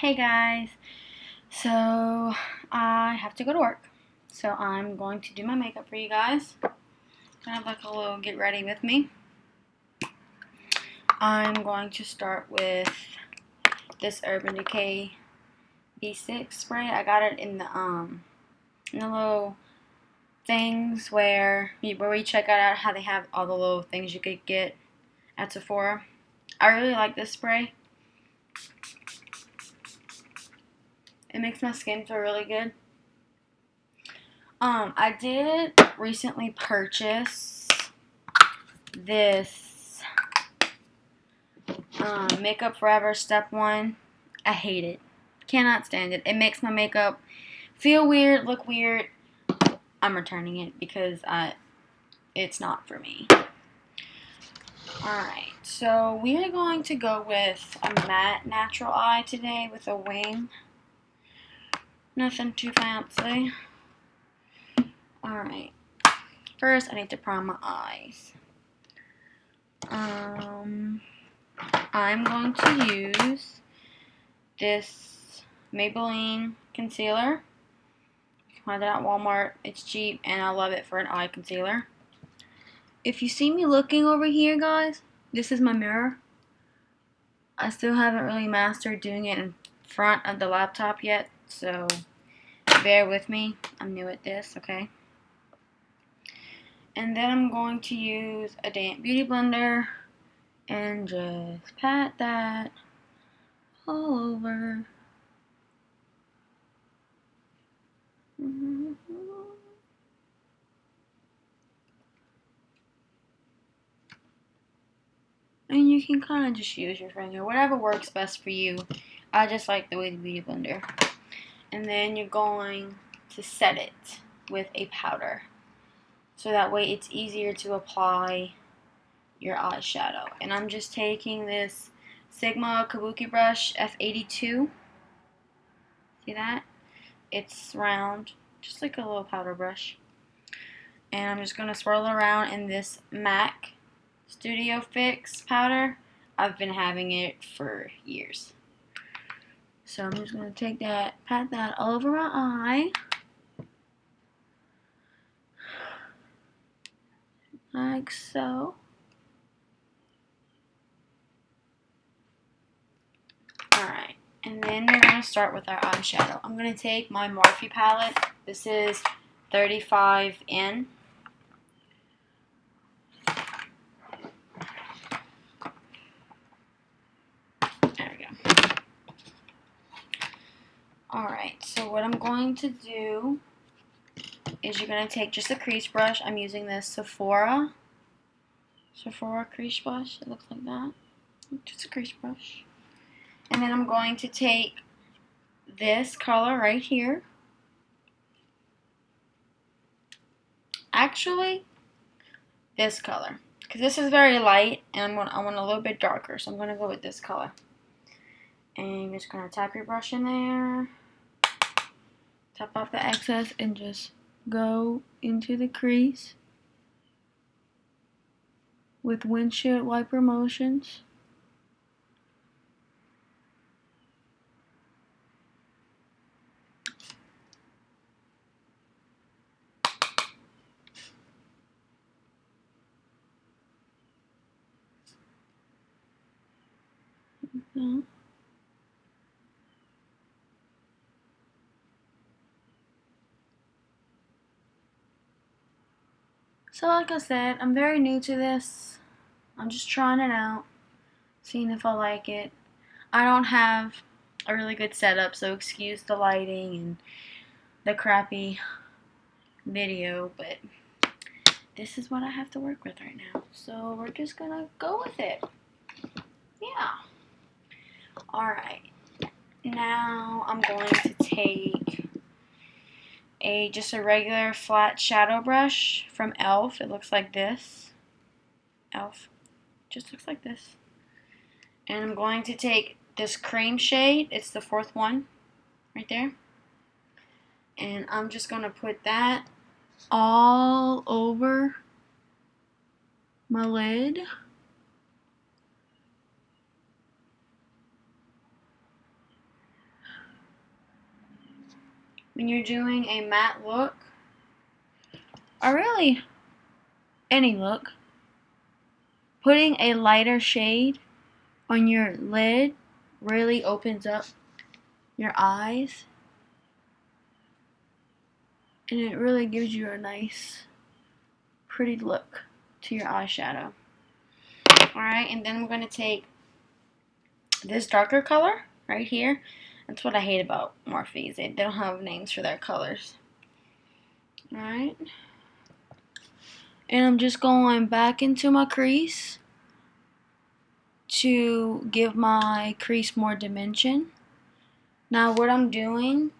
Hey guys, so I have to go to work, so I'm going to do my makeup for you guys, kind of like a little get ready with me. I'm going to start with this Urban Decay B6 spray. I got it in the little things where we check out how they have all the little things you could get at Sephora. I really like this spray. It makes my skin feel really good. I did recently purchase this Makeup Forever Step 1. I hate it. Cannot stand it. It makes my makeup feel weird, look weird. I'm returning it because it's not for me. Alright, so we are going to go with a matte natural eye today with a wing. Nothing too fancy. Alright, first I need to prime my eyes. I'm going to use this Maybelline concealer. You can find it at Walmart. It's cheap and I love it for an eye concealer. If you see me looking over here, guys, this is my mirror. I still haven't really mastered doing it in front of the laptop yet, so bear with me. I'm new at this, okay? And then I'm going to use a damp beauty blender and just pat that all over. And you can kind of just use your finger, whatever works best for you. I just like the way the beauty blender. And then you're going to set it with a powder, so that way it's easier to apply your eyeshadow. And I'm just taking this Sigma Kabuki brush F82. See that? It's round, just like a little powder brush. And I'm just going to swirl it around in this MAC Studio Fix powder. I've been having it for years. So I'm just going to take that, pat that all over my eye. Like so. Alright, and then we're going to start with our eyeshadow. I'm going to take my Morphe palette. This is 35N. There we go. Alright, so what I'm going to do is you're going to take just a crease brush. I'm using this Sephora crease brush. It looks like that. Just a crease brush. And then I'm going to take this color right here. Actually, this color, because this is very light and I want a little bit darker, so I'm going to go with this color. And you're just going to tap your brush in there, tap off the excess, and just go into the crease with windshield wiper motions. Mm-hmm. So like I said, I'm very new to this. I'm just trying it out, seeing if I like it. I don't have a really good setup, so excuse the lighting and the crappy video, but this is what I have to work with right now. So we're just gonna go with it. Yeah. Alright. Now I'm going to take just a regular flat shadow brush from e.l.f. It looks like this. e.l.f. Just looks like this. And I'm going to take this cream shade. It's the fourth one right there. And I'm just going to put that all over my lid. when you're doing a matte look, or really any look, putting a lighter shade on your lid really opens up your eyes, and it really gives you a nice, pretty look to your eyeshadow. Alright, and then we're going to take this darker color right here. That's what I hate about Morphes. They don't have names for their colors. Alright. And I'm just going back into my crease to give my crease more dimension. Now what I'm doing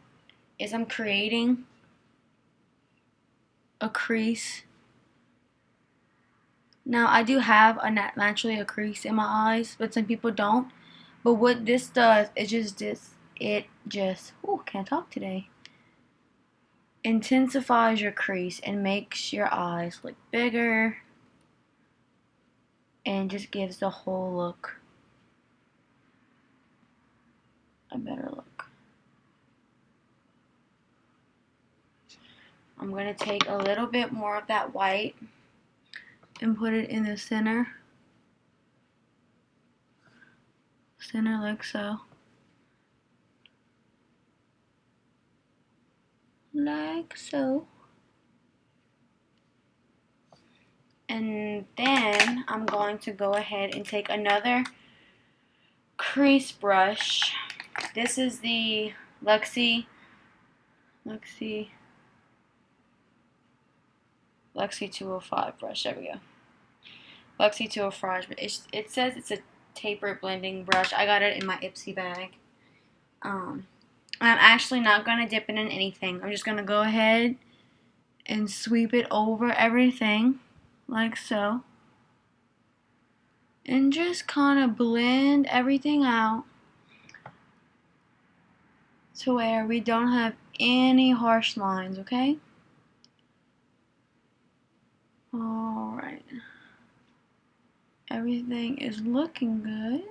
is I'm creating a crease. Now I do have naturally a crease in my eyes, but some people don't. But what this does, it just can't talk today. Intensifies your crease and makes your eyes look bigger, and just gives the whole look a better look. I'm going to take a little bit more of that white and put it in the center like so. Like so. And then I'm going to go ahead and take another crease brush. This is the Luxie 205 brush. There we go. Luxie 205. It says it's a taper blending brush. I got it in my Ipsy bag. I'm actually not going to dip it in anything. I'm just going to go ahead and sweep it over everything like so. And just kind of blend everything out to where we don't have any harsh lines, okay? Alright. Everything is looking good.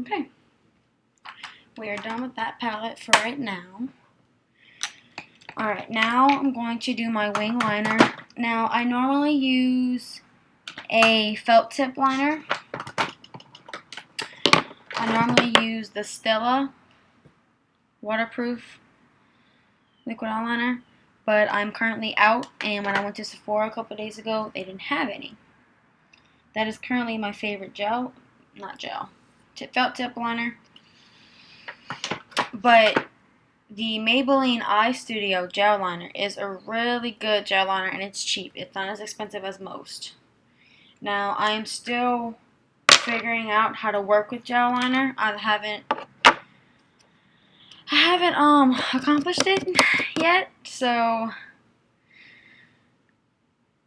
Okay. We are done with that palette for right now. Alright, now I'm going to do my wing liner. Now, I normally use a felt tip liner. I normally use the Stella waterproof liquid eyeliner, but I'm currently out, and when I went to Sephora a couple days ago, they didn't have any. That is currently my favorite felt tip liner. But the Maybelline Eye Studio gel liner is a really good gel liner, and it's cheap. It's not as expensive as most. Now, I am still figuring out how to work with gel liner. I haven't accomplished it yet, so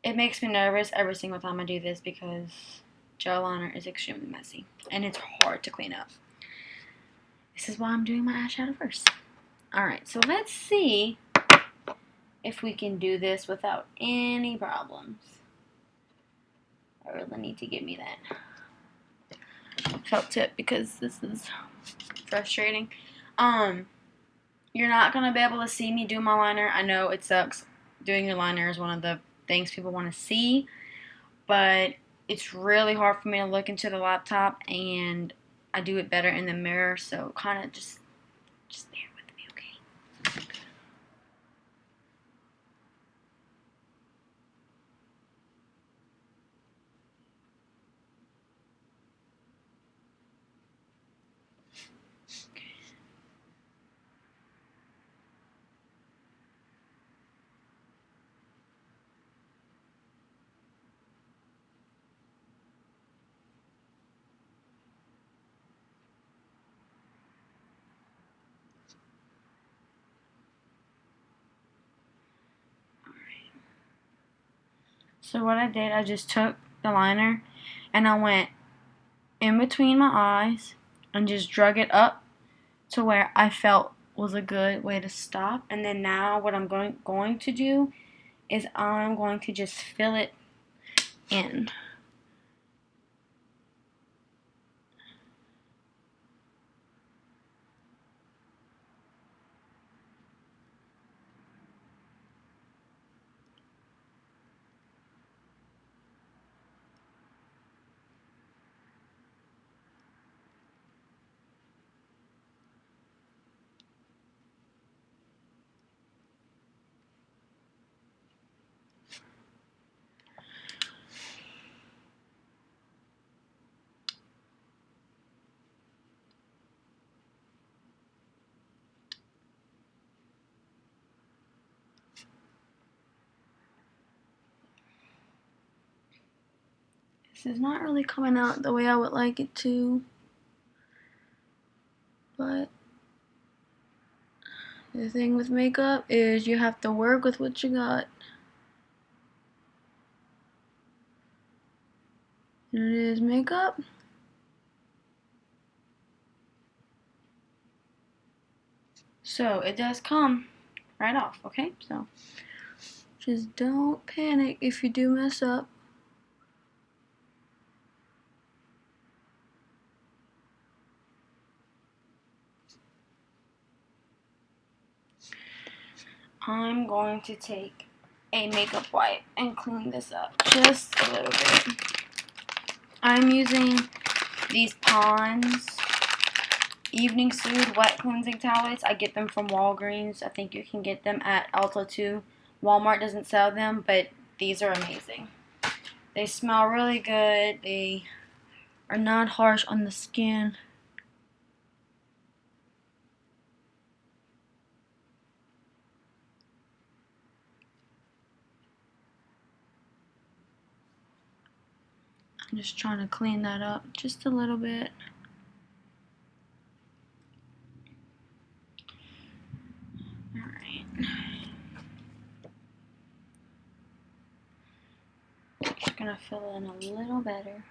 it makes me nervous every single time I do this because gel liner is extremely messy and it's hard to clean up. This is why I'm doing my eyeshadow first. Alright, so let's see if we can do this without any problems. I really need to get me that felt tip because this is frustrating. You're not going to be able to see me do my liner. I know it sucks. Doing your liner is one of the things people want to see, but it's really hard for me to look into the laptop, and I do it better in the mirror, so kind of just bear with me, okay? So what I did, I just took the liner and I went in between my eyes and just drug it up to where I felt was a good way to stop. And then now what I'm going to do is I'm going to just fill it in. This is not really coming out the way I would like it to. But the thing with makeup is you have to work with what you got. And it is makeup. So it does come right off, okay? So just don't panic if you do mess up. I'm going to take a makeup wipe and clean this up just a little bit. I'm using these Pond's Evening Soothe Wet Cleansing Towelettes. I get them from Walgreens. I think you can get them at Ulta too. Walmart doesn't sell them, but these are amazing. They smell really good. They are not harsh on the skin. I'm just trying to clean that up just a little bit. Alright. Just gonna fill in a little better.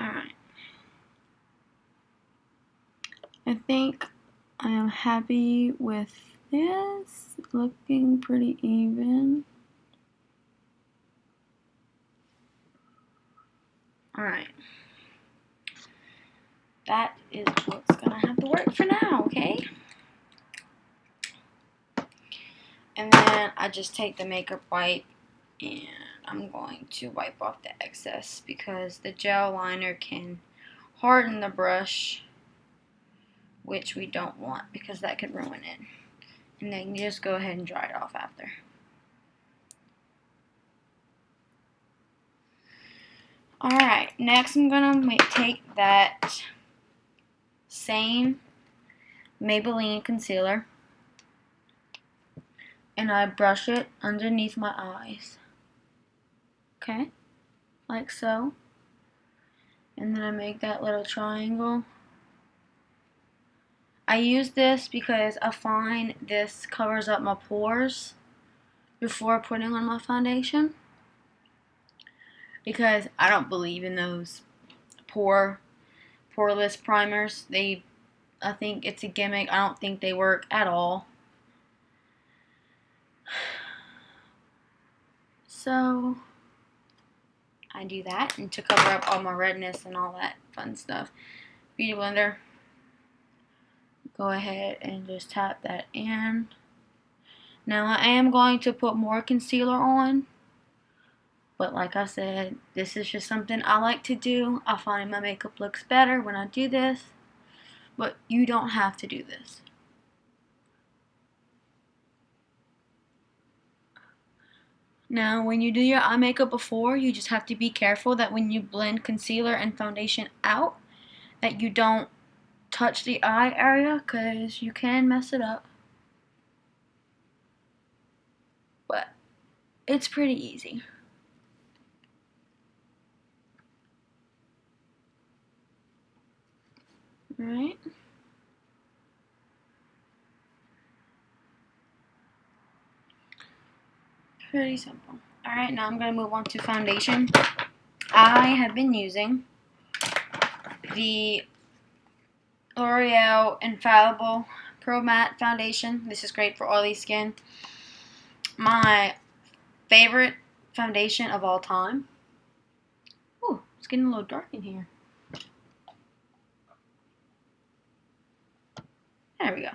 Alright. I think I am happy with this. Looking pretty even. Alright. That is what's gonna have to work for now, okay? And then I just take the makeup wipe and I'm going to wipe off the excess because the gel liner can harden the brush, which we don't want because that could ruin it. And then you just go ahead and dry it off after. Alright, next I'm gonna take that same Maybelline concealer and I brush it underneath my eyes. Okay, like so. And then I make that little triangle. I use this because I find this covers up my pores before putting on my foundation. Because I don't believe in those poreless primers. I think it's a gimmick. I don't think they work at all. So I do that, and to cover up all my redness and all that fun stuff. Beauty blender. Go ahead and just tap that in. Now I am going to put more concealer on. But like I said, this is just something I like to do. I find my makeup looks better when I do this. But you don't have to do this. Now, when you do your eye makeup before, you just have to be careful that when you blend concealer and foundation out, that you don't touch the eye area because you can mess it up. But it's pretty easy. Alright. Pretty simple. Alright, now I'm going to move on to foundation. I have been using the L'Oreal Infallible Pro Matte Foundation. This is great for oily skin. My favorite foundation of all time. Ooh, it's getting a little dark in here. There we go.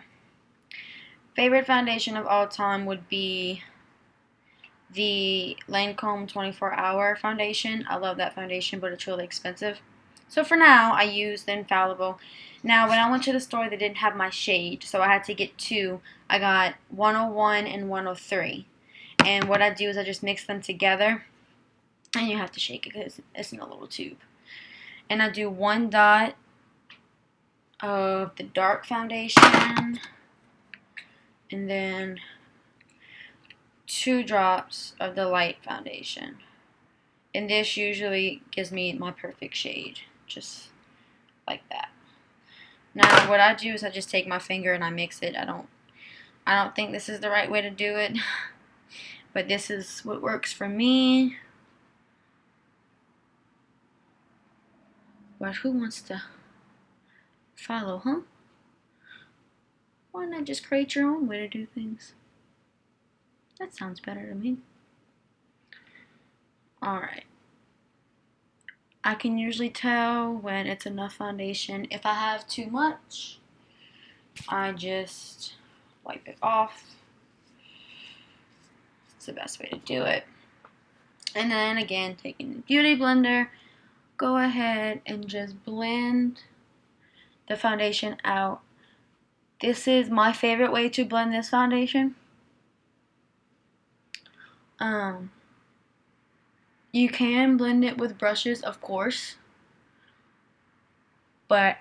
Favorite foundation of all time would be the Lancome 24-hour foundation. I love that foundation, but it's really expensive. So for now, I use the Infallible. Now, when I went to the store, they didn't have my shade, so I had to get two. I got 101 and 103. And what I do is I just mix them together, and you have to shake it because it's in a little tube. And I do 1 dot of the dark foundation, and then 2 drops of the light foundation. And this usually gives me my perfect shade, just like that. Now what I do is I just take my finger and I mix it. I don't think this is the right way to do it, but this is what works for me. But who wants to follow, huh? Why not just create your own way to do things? That sounds better to me. Alright. I can usually tell when it's enough foundation. If I have too much, I just wipe it off. It's the best way to do it. And then again, taking the Beauty Blender, go ahead and just blend the foundation out. This is my favorite way to blend this foundation. You can blend it with brushes, of course, but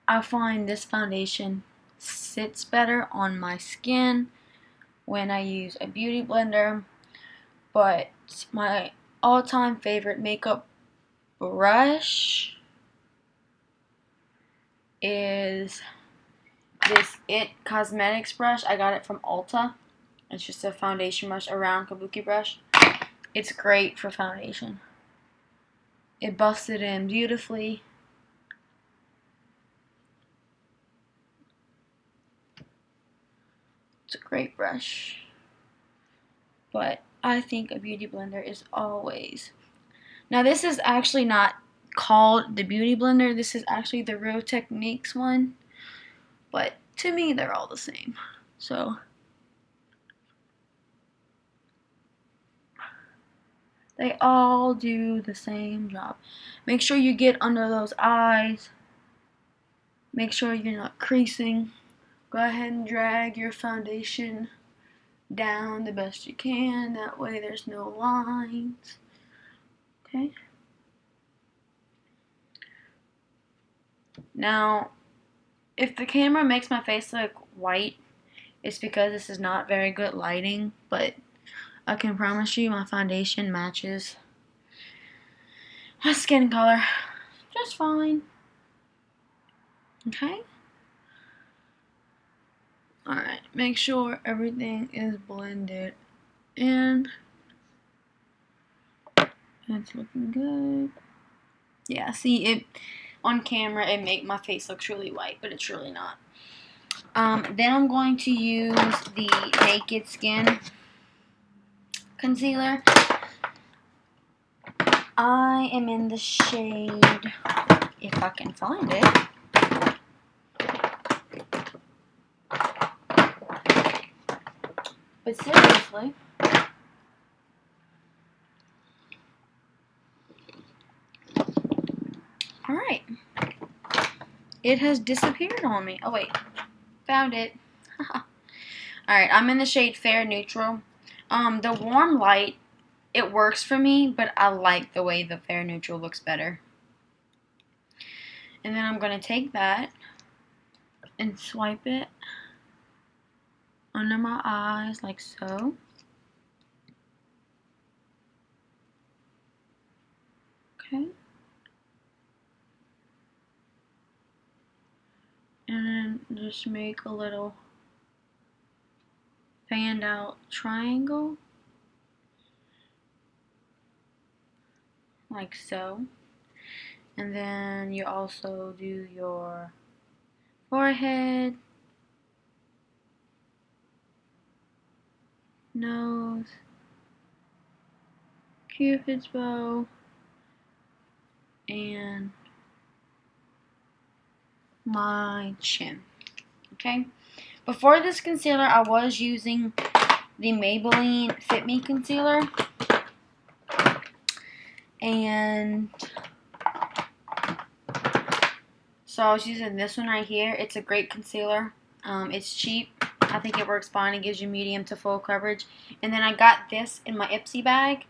I find this foundation sits better on my skin when I use a beauty blender. But my all-time favorite makeup brush is this It Cosmetics brush. I got it from Ulta. It's just a foundation brush, a round kabuki brush. It's great for foundation. It buffs it in beautifully. It's a great brush. But I think a beauty blender is always. Now this is actually not called the Beauty Blender. This is actually the Real Techniques one. But to me, they're all the same. So they all do the same job. Make sure you get under those eyes. Make sure you're not creasing. Go ahead and drag your foundation down the best you can. That way there's no lines. Okay. Now, if the camera makes my face look white, it's because this is not very good lighting, but I can promise you my foundation matches my skin color just fine. Okay? Alright, make sure everything is blended in. It's looking good. Yeah, see, it on camera it make my face look really white, but it's really not. Then I'm going to use the Naked Skin concealer. I am in the shade, if I can find it, but seriously, alright, it has disappeared on me. Oh wait, found it. Alright, I'm in the shade Fair Neutral. The warm light, it works for me, but I like the way the Fair Neutral looks better. And then I'm going to take that and swipe it under my eyes like so. Okay. And then just make a little fanned out triangle like so. And then you also do your forehead, nose, Cupid's bow, and my chin. Okay? Before this concealer, I was using the Maybelline Fit Me concealer. And so I was using this one right here. It's a great concealer. It's cheap. I think it works fine. It gives you medium to full coverage. And then I got this in my Ipsy bag.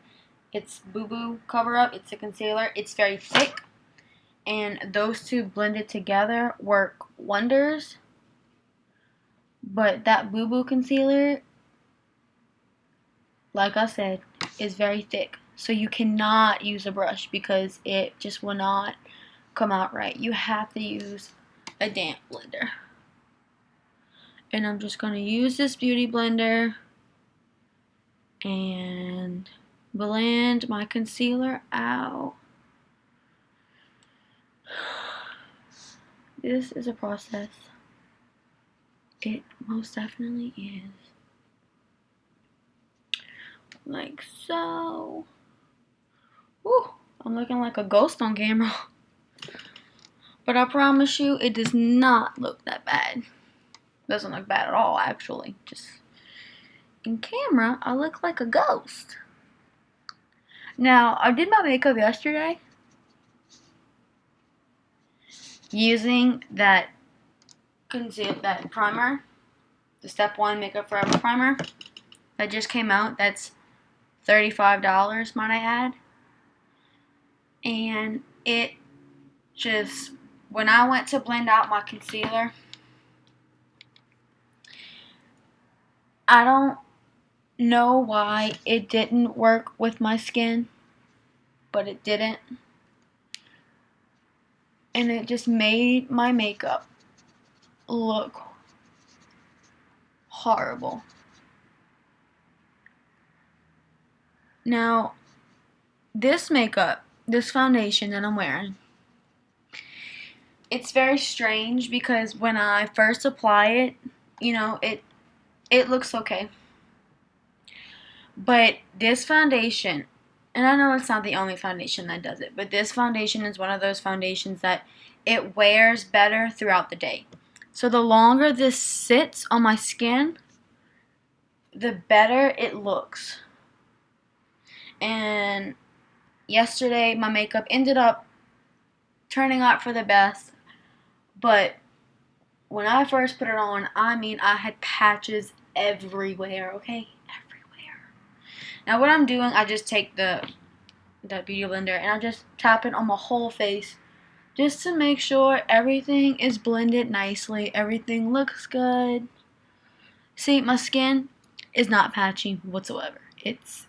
It's Boo Boo Cover Up. It's a concealer. It's very thick. And those two blended together work wonders. But that Boo Boo concealer, like I said, is very thick. So you cannot use a brush because it just will not come out right. You have to use a damp blender. And I'm just going to use this beauty blender and blend my concealer out. This is a process. It most definitely is. Like so. Woo, I'm looking like a ghost on camera. But I promise you, it does not look that bad. Doesn't look bad at all, actually. Just in camera, I look like a ghost. Now, I did my makeup yesterday using that primer, the Step 1 Makeup Forever primer that just came out. That's $35, might I add. And it just, when I went to blend out my concealer, I don't know why it didn't work with my skin, but it didn't. And it just made my makeup look horrible. Now, this makeup, this foundation that I'm wearing, it's very strange because when I first apply it, you know, it looks okay. But this foundation, and I know it's not the only foundation that does it, but this foundation is one of those foundations that it wears better throughout the day. So the longer this sits on my skin, the better it looks. And yesterday, my makeup ended up turning out for the best. But when I first put it on, I mean, I had patches everywhere, okay? Everywhere. Now, what I'm doing, I just take the beauty blender and I just tap it on my whole face just to make sure everything is blended nicely. Everything looks good. See, my skin is not patchy whatsoever. It's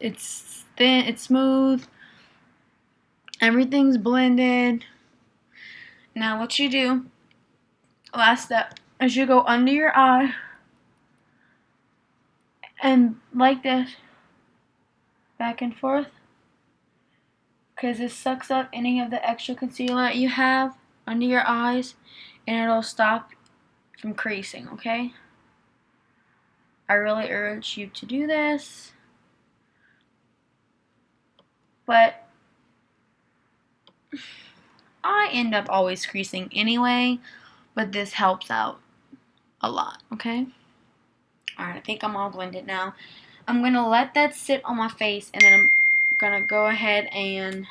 thin, it's smooth. Everything's blended. Now, what you do, last step, is you go under your eye and like this, back and forth, because it sucks up any of the extra concealer that you have under your eyes and it'll stop from creasing, okay? I really urge you to do this, but I end up always creasing anyway, but this helps out a lot, okay? Alright, I think I'm all blended now. I'm going to let that sit on my face, and then I'm going to go ahead and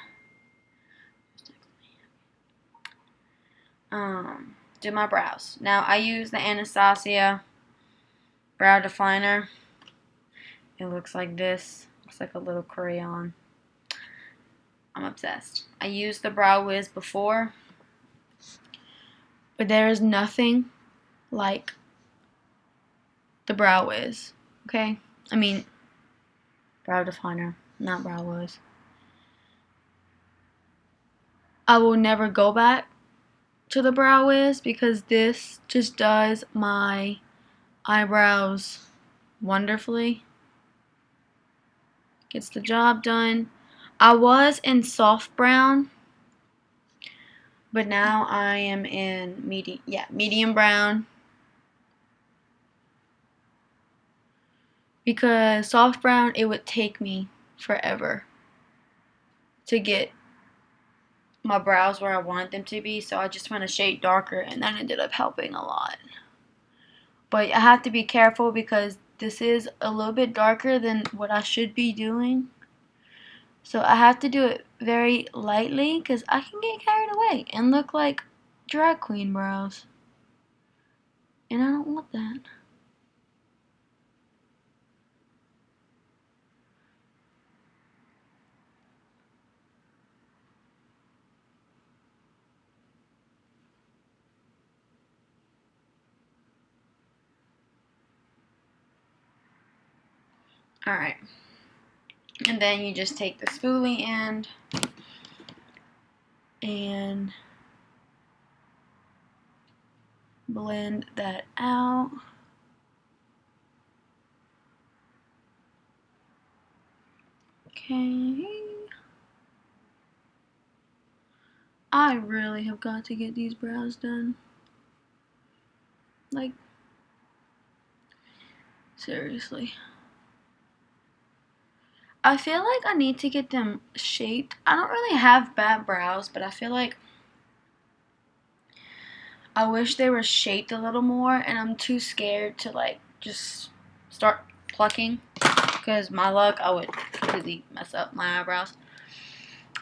do my brows. Now, I use the Anastasia brow definer. It looks like this. Looks like a little crayon. I'm obsessed. I used the Brow Wiz before, but there is nothing like the Brow Wiz, okay? I mean, brow definer, not Brow Wiz. I will never go back to the Brow Wiz because this just does my eyebrows wonderfully. Gets the job done. I was in soft brown, but now I am in medium brown. Because soft brown, it would take me forever to get my brows where I wanted them to be, so I just went a shade darker, and that ended up helping a lot. But I have to be careful because this is a little bit darker than what I should be doing. So I have to do it very lightly because I can get carried away and look like drag queen brows. And I don't want that. Alright. And then you just take the spoolie end and blend that out. Okay. I really have got to get these brows done. Like, seriously. I feel like I need to get them shaped. I don't really have bad brows, but I feel like I wish they were shaped a little more, and I'm too scared to like just start plucking because my luck, I would completely mess up my eyebrows.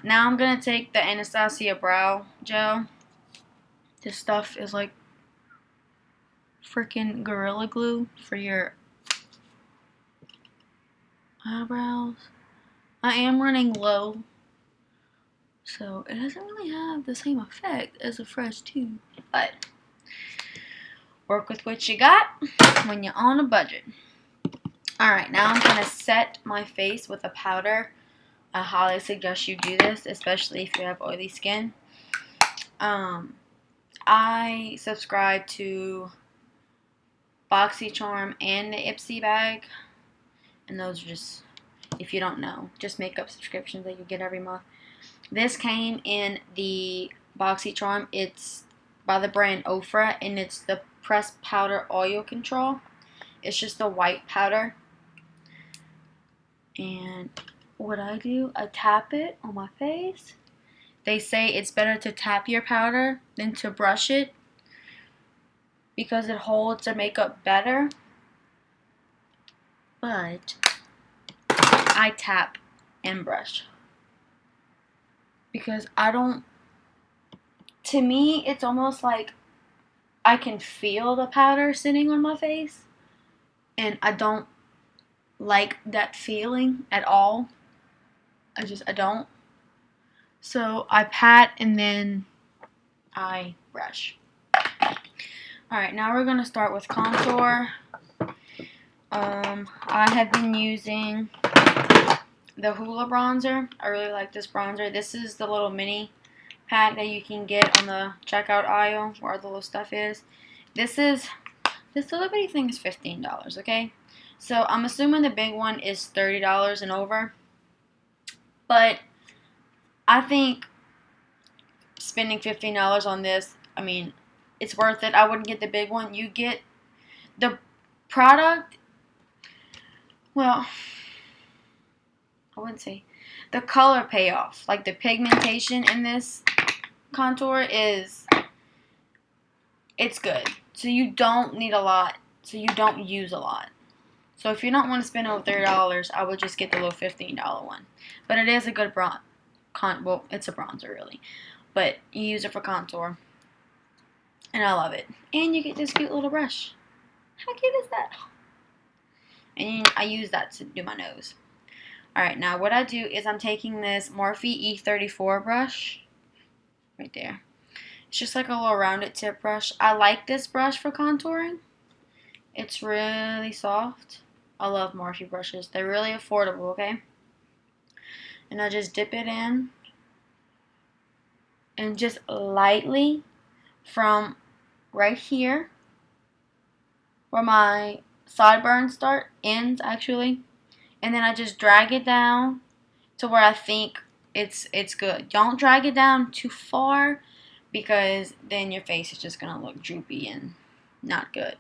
Now I'm gonna take the Anastasia brow gel. This stuff is like freaking Gorilla Glue for your eyebrows. I am running low, so it doesn't really have the same effect as a fresh tube, but work with what you got when you're on a budget. Alright, now I'm going to set my face with a powder. I highly suggest you do this, especially if you have oily skin. I subscribe to BoxyCharm and the Ipsy bag, and those are just, if you don't know, just makeup subscriptions that you get every month. This came in the BoxyCharm. It's by the brand Ofra, and it's the pressed powder oil control. It's just a white powder. And what I do, I tap it on my face. They say it's better to tap your powder than to brush it because it holds the makeup better. But I tap and brush because I don't, to me, it's almost like I can feel the powder sitting on my face, and I don't like that feeling at all. I don't. So I pat and then I brush. Alright, now we're going to start with contour. I have been using the Hoola bronzer. I really like this bronzer. This is the little mini pack that you can get on the checkout aisle where all the little stuff is. This little bitty thing is $15, okay? So I'm assuming the big one is $30 and over. But I think spending $15 on this, I mean, it's worth it. I wouldn't get the big one. You get the product, well, I wouldn't say the color payoff, like the pigmentation in this contour is, it's good. So you don't need a lot, so you don't use a lot. So if you don't want to spend over $30, I would just get the little $15 one. But it is a good well, it's a bronzer really, but you use it for contour, and I love it. And you get this cute little brush. How cute is that? And I use that to do my nose. Alright, now what I do is I'm taking this Morphe E34 brush, right there. It's just like a little rounded tip brush. I like this brush for contouring. It's really soft. I love Morphe brushes. They're really affordable, okay? And I just dip it in. And just lightly from right here, where my sideburns ends actually. And then I just drag it down to where I think it's good. Don't drag it down too far because then your face is just going to look droopy and not good.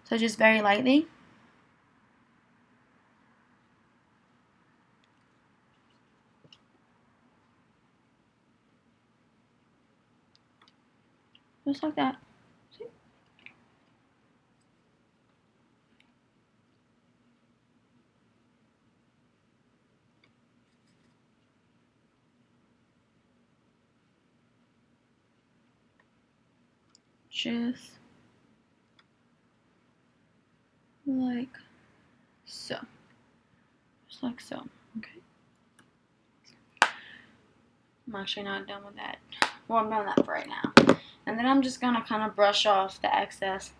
So just very lightly. Just like that. See? Just like so. Just like so. Okay. I'm actually not done with that. Well, I'm done with that for right now. And then I'm just going to kind of brush off the excess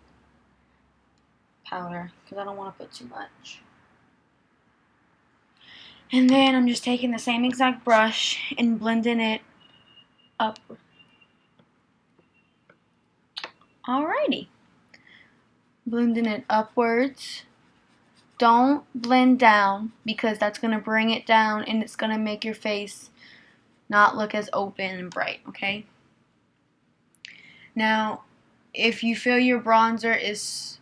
powder because I don't want to put too much. And then I'm just taking the same exact brush and blending it upward. Alrighty. Blending it upwards. Don't blend down because that's going to bring it down and it's going to make your face not look as open and bright, okay? Now, if you feel your bronzer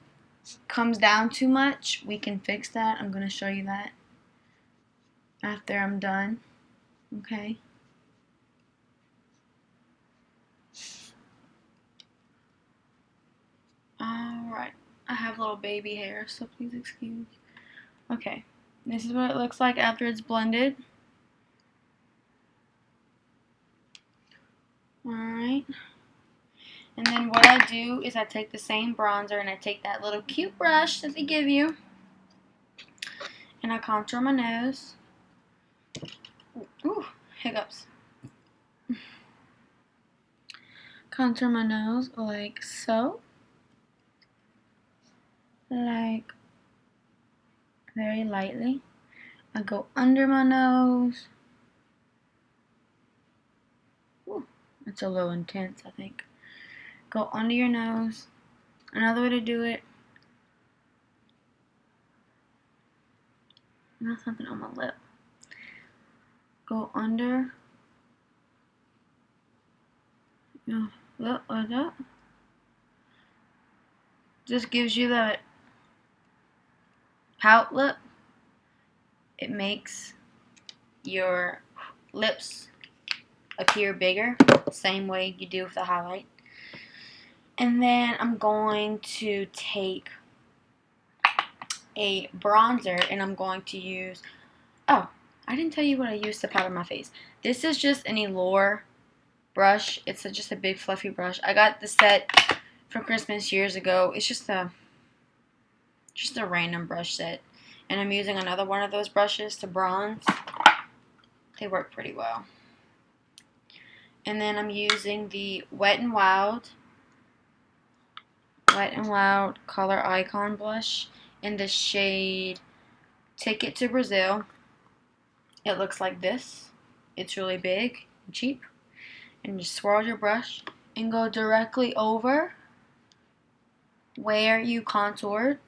comes down too much, we can fix that. I'm going to show you that after I'm done, okay? Alright, I have little baby hair, so please excuse. Okay, this is what it looks like after it's blended. Alright. And then what I do is I take the same bronzer and I take that little cute brush that they give you. And I contour my nose. Ooh, hiccups. Contour my nose like so. Like very lightly. I go under my nose. Ooh, it's a little intense, I think. Go under your nose. Another way to do it. Not something on my lip. Go under. Look like that. Just gives you that pout lip. It makes your lips appear bigger, same way you do with the highlight. And then I'm going to take a bronzer and I'm going to use, oh, I didn't tell you what I used to powder my face. This is just an Allure brush. It's just a big fluffy brush. I got the set for Christmas years ago. It's just a random brush set. And I'm using another one of those brushes to bronze. They work pretty well. And then I'm using the Wet n Wild Color Icon blush in the shade Ticket to Brazil. It looks like this. It's really big and cheap. And just swirl your brush and go directly over where you contoured.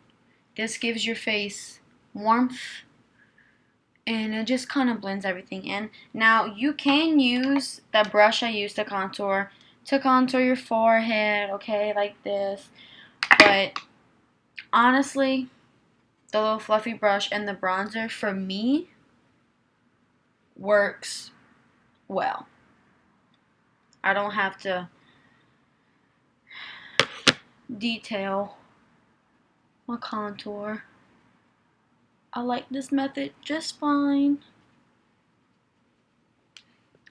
This gives your face warmth and it just kind of blends everything in. Now you can use that brush I used to contour your forehead, okay, like this. But honestly, the little fluffy brush and the bronzer for me works well. I don't have to detail my contour. I like this method just fine.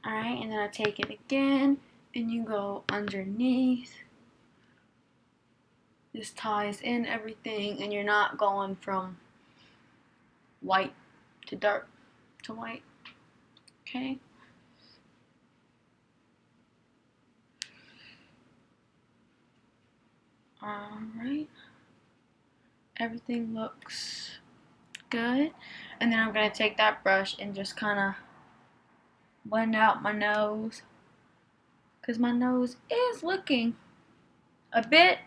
Alright, and then I take it again and you go underneath. This ties in everything and you're not going from white to dark to white. Okay? Alright. Everything looks good. And then I'm going to take that brush and just kind of blend out my nose. Because my nose is looking a bit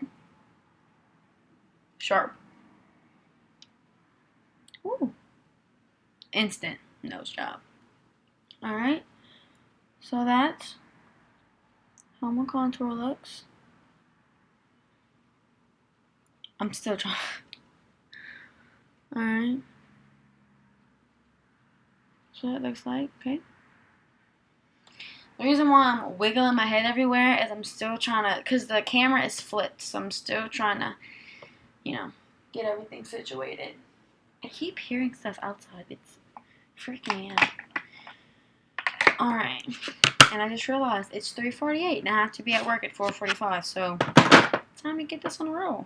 sharp. Ooh. Instant nose job. Alright. So that's how my contour looks. I'm still trying. Alright. So that looks like, okay. The reason why I'm wiggling my head everywhere is I'm still trying to, because the camera is flipped, so I'm still trying to, you know, get everything situated. I keep hearing stuff outside. It's freaking me out. Alright. And I just realized it's 3:48 and I have to be at work at 4:45, so time to get this on a roll.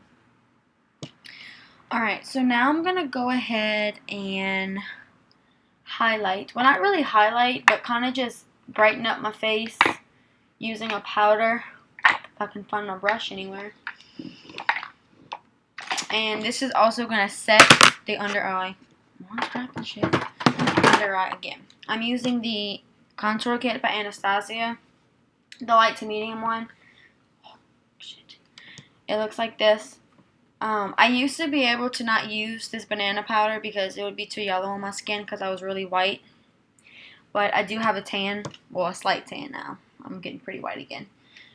Alright, so now I'm going to go ahead and highlight. Well, not really highlight, but kind of just brighten up my face using a powder. If I can find my brush anywhere. And this is also going to set the under eye. Under eye again. I'm using the contour kit by Anastasia, the light to medium one. Oh, shit. It looks like this. I used to be able to not use this banana powder because it would be too yellow on my skin because I was really white. But I do have a tan, well, a slight tan now. I'm getting pretty white again.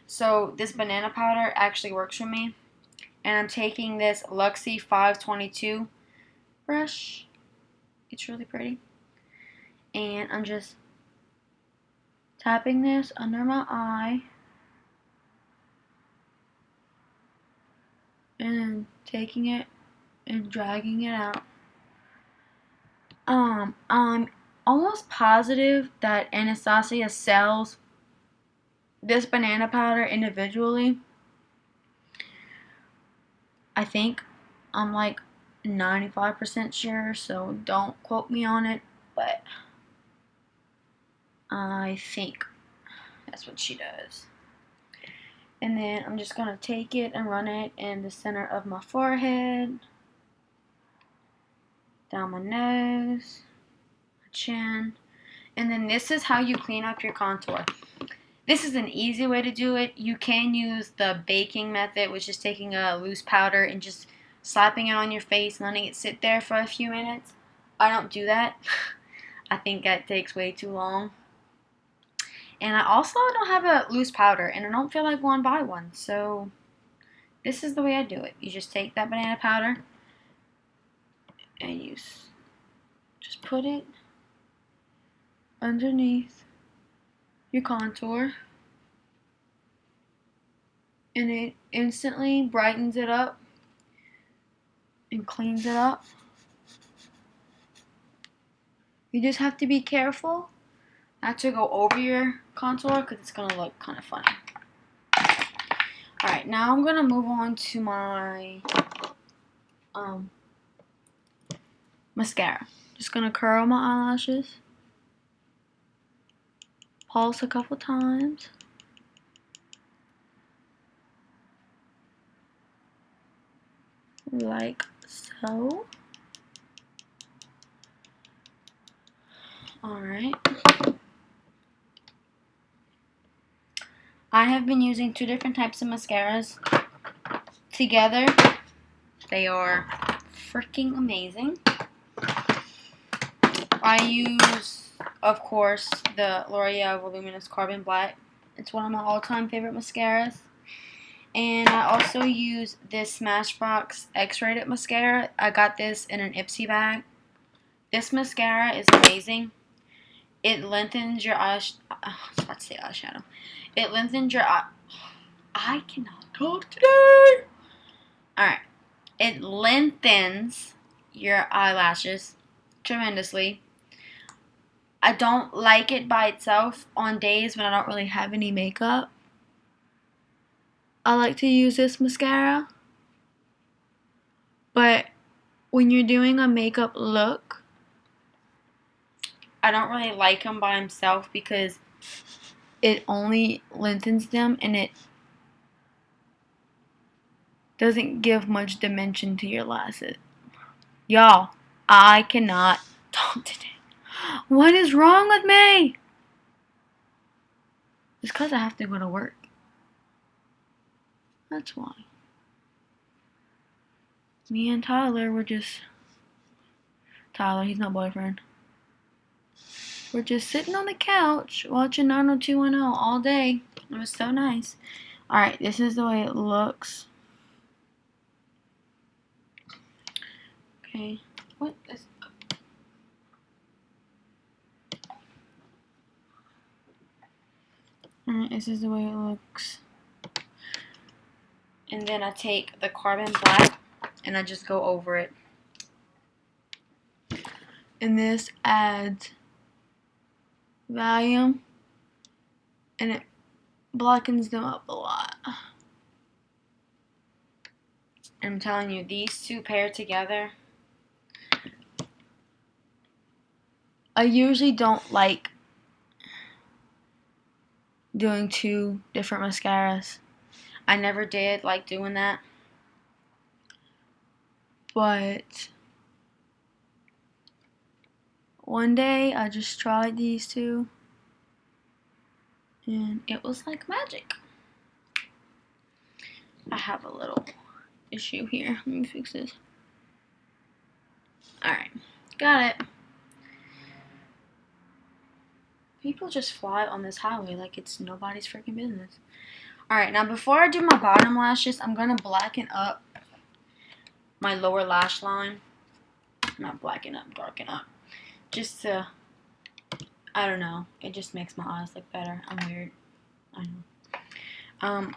So this banana powder actually works for me. And I'm taking this Luxie 522 brush. It's really pretty. And I'm just tapping this under my eye. And taking it and dragging it out. I'm almost positive that Anastasia sells this banana powder individually. I think. I'm like 95% sure, so don't quote me on it, but I think that's what she does. And then I'm just going to take it and run it in the center of my forehead, down my nose, my chin, and then this is how you clean up your contour. This is an easy way to do it. You can use the baking method, which is taking a loose powder and just slapping it on your face and letting it sit there for a few minutes. I don't do that. I think that takes way too long. And I also don't have a loose powder, and I don't feel like going to buy one. So this is the way I do it. You just take that banana powder and you just put it underneath your contour. And it instantly brightens it up and cleans it up. You just have to be careful not to go over your contour because it's going to look kind of funny. Alright, now I'm going to move on to my mascara. Just going to curl my eyelashes. Pulse a couple times. Like so. Alright. I have been using two different types of mascaras together. They are freaking amazing. I use, of course, the L'Oreal Voluminous Carbon Black. It's one of my all-time favorite mascaras. And I also use this Smashbox X-Rated mascara. I got this in an Ipsy bag. This mascara is amazing. It lengthens your eyes. I was about to say eyeshadow. It lengthens your eye. I cannot talk today. Alright. It lengthens your eyelashes tremendously. I don't like it by itself on days when I don't really have any makeup. I like to use this mascara. But when you're doing a makeup look, I don't really like them by himself because it only lengthens them and it doesn't give much dimension to your lashes. Y'all, I cannot talk today. What is wrong with me? It's because I have to go to work. That's why. Me and Tyler were just... Tyler, he's not boyfriend. We're just sitting on the couch watching 90210 all day. It was so nice. Alright, this is the way it looks. Okay. What is... Alright, this is the way it looks. And then I take the Carbon Black and I just go over it. And this adds volume and it blackens them up a lot. And I'm telling you, these two paired together, I usually don't like doing two different mascaras. I never did like doing that. But one day I just tried these two and it was like magic. I have a little issue here. Let me fix this. Alright, got it. People just fly on this highway like it's nobody's freaking business. Alright, now before I do my bottom lashes, I'm going to blacken up my lower lash line. Not blacken up, darken up. Just to, I don't know, it just makes my eyes look better. I'm weird. I know.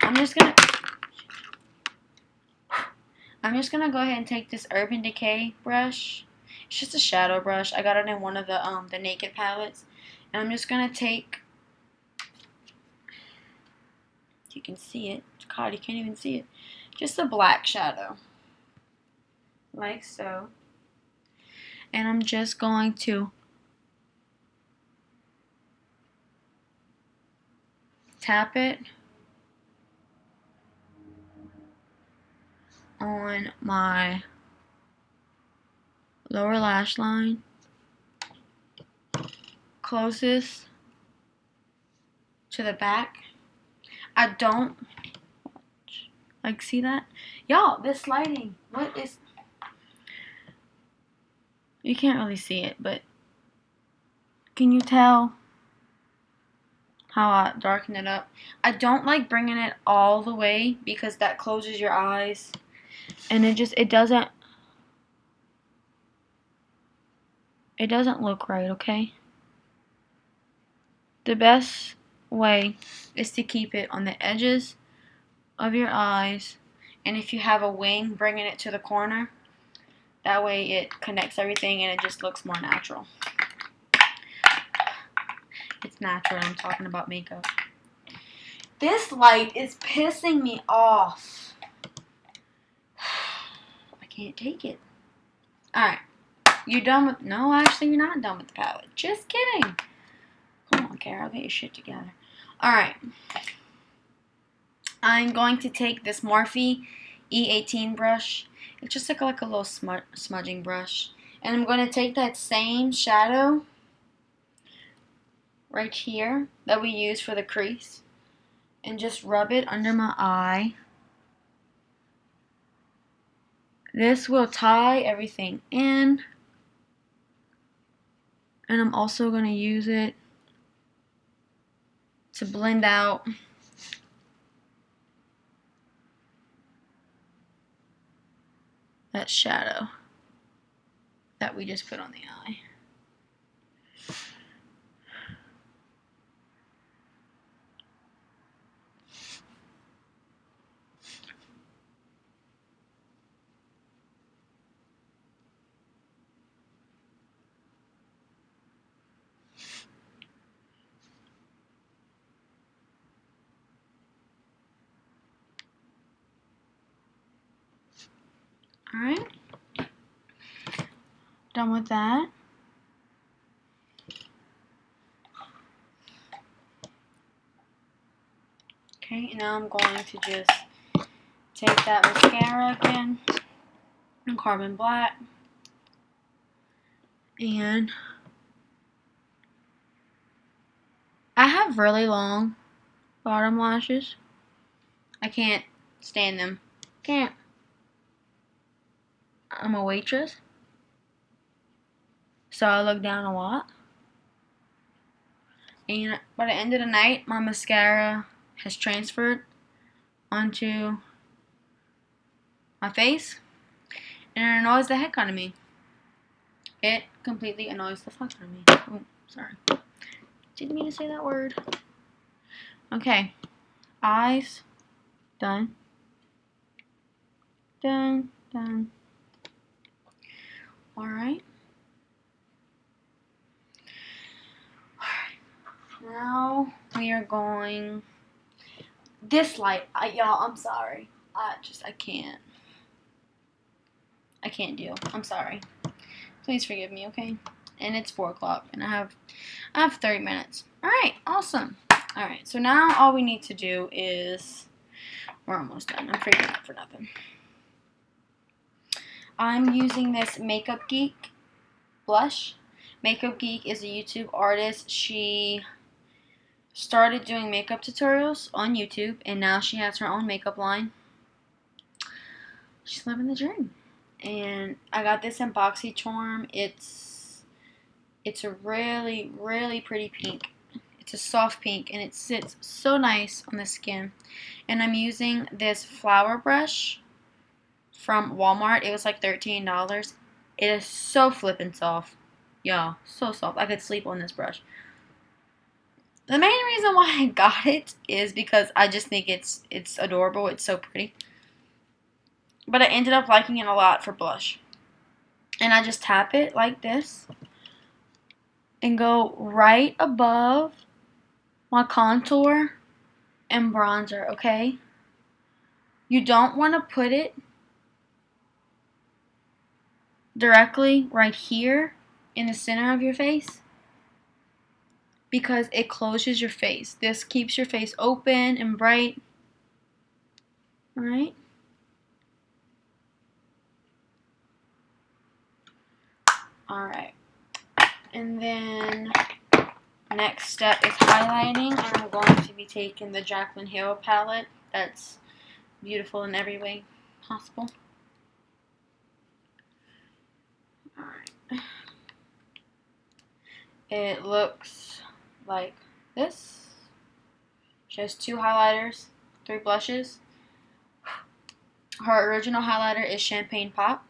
I'm just gonna go ahead and take this Urban Decay brush. It's just a shadow brush. I got it in one of the Naked palettes. And I'm just gonna take, you can see it. God, you can't even see it. Just a black shadow. Like so. And I'm just going to tap it on my lower lash line, closest to the back. I don't, like, see that? Y'all, this lighting, what is, you can't really see it, but can you tell how I darken it up? I don't like bringing it all the way because that closes your eyes and it doesn't look right, okay? The best way is to keep it on the edges of your eyes, and if you have a wing, bringing it to the corner. That way it connects everything and it just looks more natural. It's natural. I'm talking about makeup. This light is pissing me off. I can't take it. Alright. You done with... No, actually, you're not done with the palette. Just kidding. Come on, Carol. Get your shit together. Alright. I'm going to take this Morphe E18 brush. It's just like a little smudging brush. And I'm going to take that same shadow right here that we use for the crease and just rub it under my eye. This will tie everything in. And I'm also going to use it to blend out that shadow that we just put on the eye. Alright, done with that. Okay, and now I'm going to just take that mascara again, and Carbon Black, and I have really long bottom lashes. I can't stand them. Can't. I'm a waitress, so I look down a lot. And by the end of the night, my mascara has transferred onto my face, and it annoys the heck out of me. It completely annoys the fuck out of me. Oh, sorry. Didn't mean to say that word. Okay. Eyes. Done. Done. Done. Alright. Now we are going... This light. Y'all, I'm sorry. I can't. I can't do. I'm sorry. Please forgive me, okay? And it's 4 o'clock, and I have 30 minutes. All right, awesome. All right, so now all we need to do is, we're almost done. I'm freaking out for nothing. I'm using this Makeup Geek blush. Makeup Geek is a YouTube artist. She started doing makeup tutorials on YouTube, and now she has her own makeup line. She's living the dream. And I got this in BoxyCharm. It's a really, really pretty pink. It's a soft pink, and it sits so nice on the skin. And I'm using this flower brush from Walmart. It was like $13. It is so flippin' soft. Y'all, so soft. I could sleep on this brush. The main reason why I got it is because I just think it's adorable. It's so pretty. But I ended up liking it a lot for blush. And I just tap it like this and go right above my contour and bronzer, okay? You don't want to put it directly right here in the center of your face because it closes your face. This keeps your face open and bright. Alright? Alright. And then next step is highlighting, and I'm going to be taking the Jaclyn Hill palette. That's beautiful in every way possible. Alright. It looks like this. She has 2 highlighters, 3 blushes. Her original highlighter is Champagne Pop.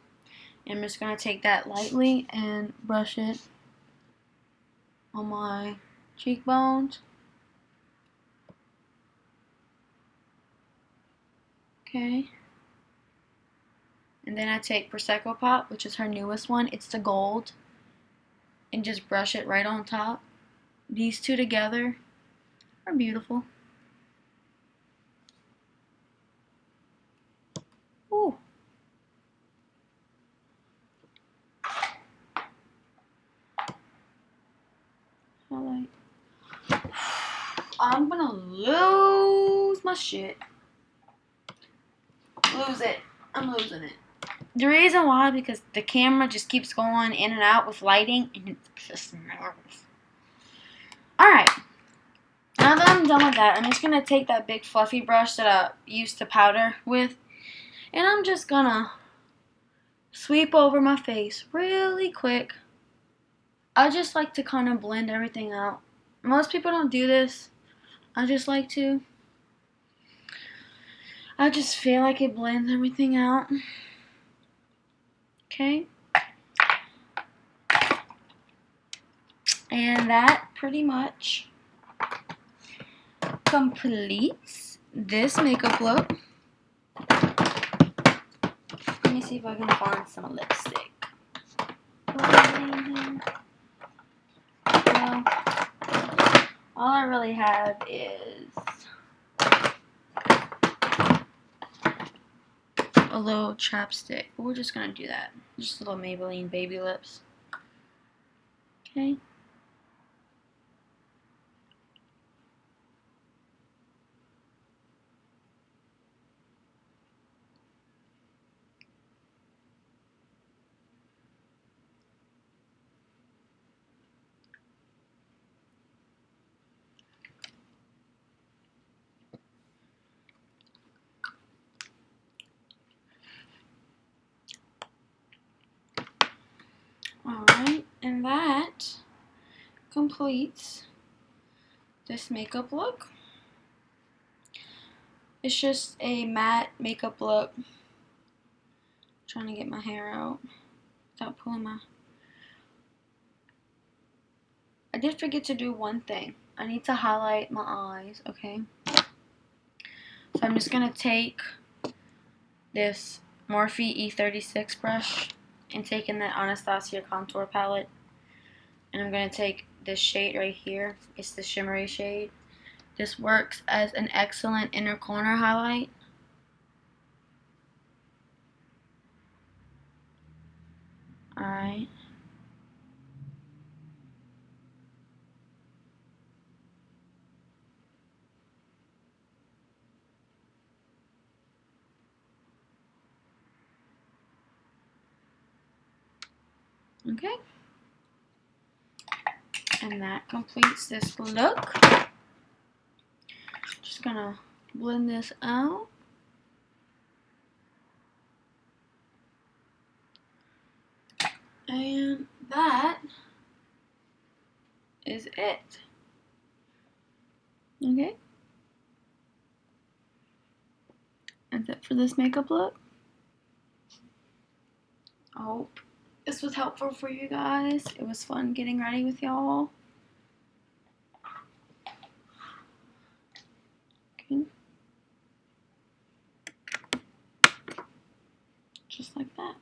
I'm just going to take that lightly and brush it on my cheekbones. Okay. And then I take Prosecco Pop, which is her newest one. It's the gold. And just brush it right on top. These two together are beautiful. Ooh. Highlight. I'm gonna lose my shit. Lose it. I'm losing it. The reason why, because the camera just keeps going in and out with lighting, and it's just nervous. Alright. Now that I'm done with that, I'm just going to take that big fluffy brush that I used to powder with, and I'm just going to sweep over my face really quick. I just like to kind of blend everything out. Most people don't do this. I just like to. I just feel like it blends everything out. Okay. And that pretty much completes this makeup look. Let me see if I can find some lipstick. Well, all I really have is a little chapstick. But we're just going to do that. Just little Maybelline baby lips. Okay. Alright, and that completes this makeup look. It's just a matte makeup look. I'm trying to get my hair out without pulling my... I did forget to do one thing. I need to highlight my eyes, okay? So I'm just going to take this Morphe E36 brush and take in the Anastasia contour palette. And I'm going to take this shade right here. It's the shimmery shade. This works as an excellent inner corner highlight. Alright. Okay. And that completes this look. Just gonna blend this out. And that is it. Okay. That's it for this makeup look. I hope this was helpful for you guys. It was fun getting ready with y'all. Okay. Just like that.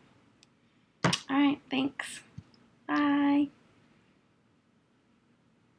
Alright, thanks. Bye.